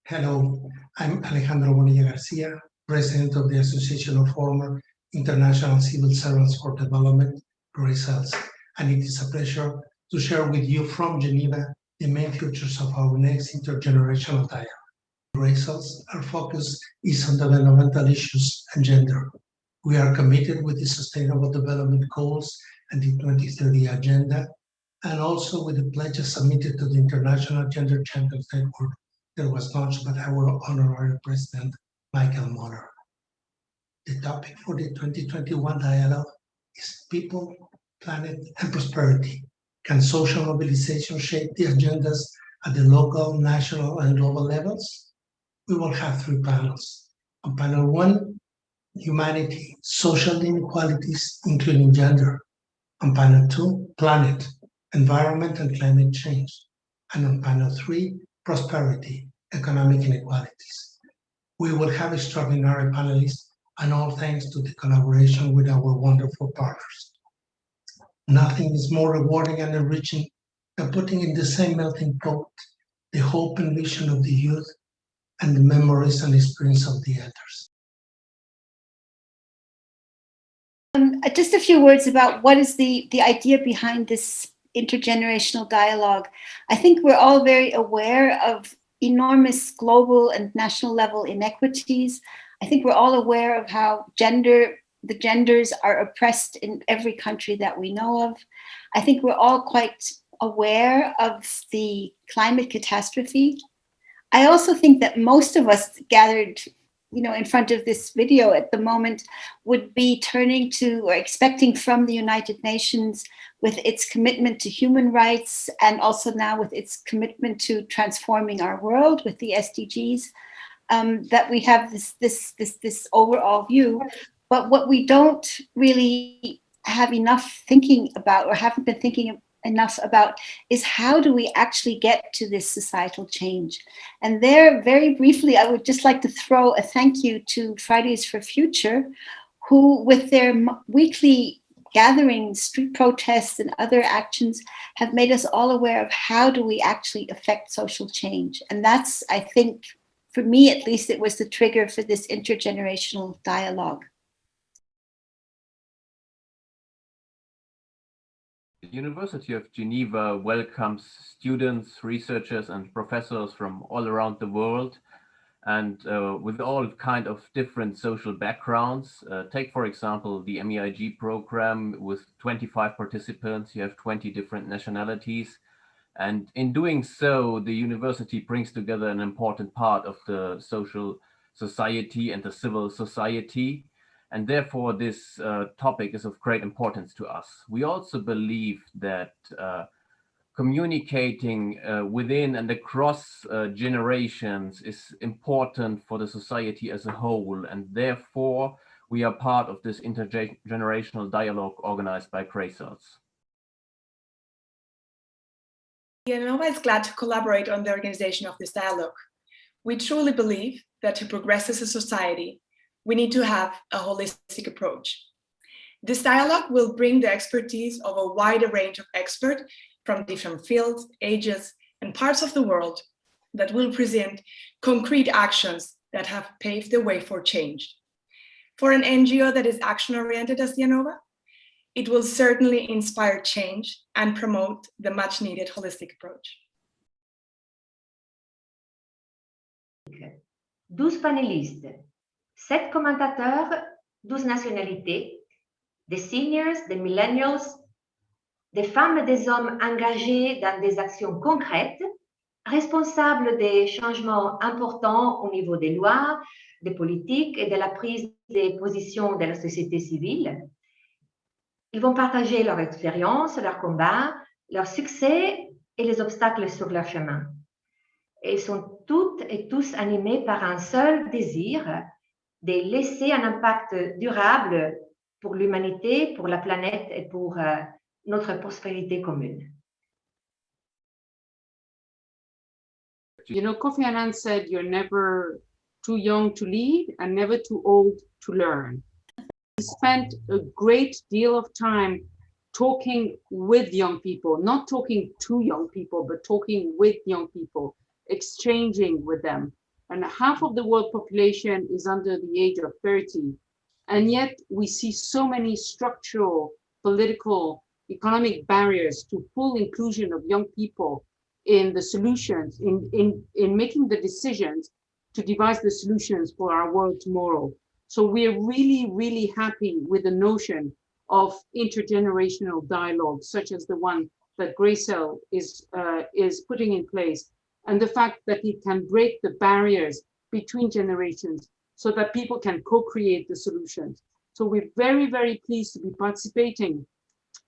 Hello, I'm Alejandro Bonilla Garcia, President of the Association of Former International Civil Servants for Development, GRACELS, and it is a pleasure to share with you from Geneva the main features of our next intergenerational dialogue. GRACELS, our focus is on developmental issues and gender. We are committed with the Sustainable Development Goals and the 2030 Agenda, and also with the pledges submitted to the International Gender Champions Network that was launched by our honorary president, Michael Moller. The topic for the 2021 dialogue is people, planet, and prosperity. Can social mobilization shape the agendas at the local, national, and global levels? We will have 3 panels. On panel 1, humanity, social inequalities, including gender. On panel 2, planet, environment and climate change. And on panel 3, prosperity, economic inequalities. We will have extraordinary panelists, and all thanks to the collaboration with our wonderful partners. Nothing is more rewarding and enriching than putting in the same melting pot the hope and vision of the youth and the memories and experience of the elders. Just a few words about what is the idea behind this intergenerational dialogue. I think we're all very aware of enormous global and national level inequities. I think we're all aware of how the genders are oppressed in every country that we know of. I think we're all quite aware of the climate catastrophe. I also think that most of us gathered in front of this video at the moment would be turning to or expecting from the United Nations with its commitment to human rights and also now with its commitment to transforming our world with the SDGs, that we have this overall view. But what we don't really have enough thinking about or haven't been thinking enough about is how do we actually get to this societal change? And there, very briefly, I would just like to throw a thank you to Fridays for Future, who with their weekly gatherings, street protests and other actions have made us all aware of how do we actually affect social change. And that's, I think, for me at least, it was the trigger for this intergenerational dialogue. The University of Geneva welcomes students, researchers, and professors from all around the world, and with all kind of different social backgrounds. Take, for example, the MEIG program with 25 participants. You have 20 different nationalities. And in doing so, the university brings together an important part of the social society and the civil society. And therefore, this topic is of great importance to us. We also believe that communicating within and across generations is important for the society as a whole. And therefore, we are part of this intergenerational dialogue organized by GRACELS. INENOVA is glad to collaborate on the organization of this dialogue. We truly believe that to progress as a society, we need to have a holistic approach. This dialogue will bring the expertise of a wider range of experts from different fields, ages, and parts of the world that will present concrete actions that have paved the way for change. For an NGO that is action-oriented as INENOVA, it will certainly inspire change and promote the much-needed holistic approach. 12 panélistes, 7 commentateurs, 12 nationalités, des seniors, des millennials, des femmes et des hommes engagés dans des actions concrètes, responsables des changements importants au niveau des lois, des politiques et de la prise de position de la société civile. Ils vont partager leur expérience, leur combat, leurs succès et les obstacles sur leur chemin. Et ils sont toutes et tous animés par un seul désir de laisser un impact durable pour l'humanité, pour la planète et pour notre prospérité commune. Kofi Annan said, "You're never too young to lead and never too old to learn." He spent a great deal of time talking with young people, not talking to young people, but talking with young people, exchanging with them. and half of the world population is under the age of 30. And yet we see so many structural, political, economic barriers to full inclusion of young people in the solutions, in making the decisions to devise the solutions for our world tomorrow. So we're really, really happy with the notion of intergenerational dialogue, such as the one that Gracell is putting in place, and the fact that it can break the barriers between generations so that people can co-create the solutions. So we're very, very pleased to be participating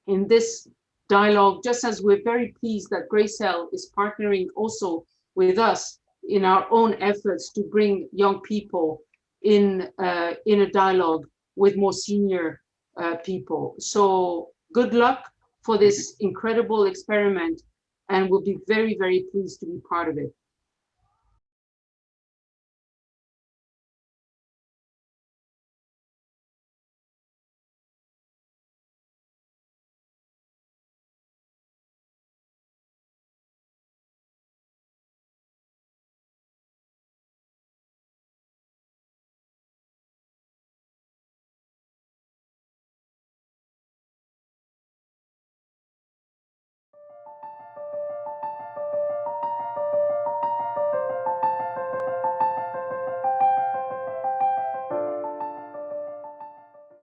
in this dialogue, just as we're very pleased that Gracell is partnering also with us in our own efforts to bring young people in a dialogue with more senior people. So good luck for this incredible experiment, and we'll be very, very pleased to be part of it.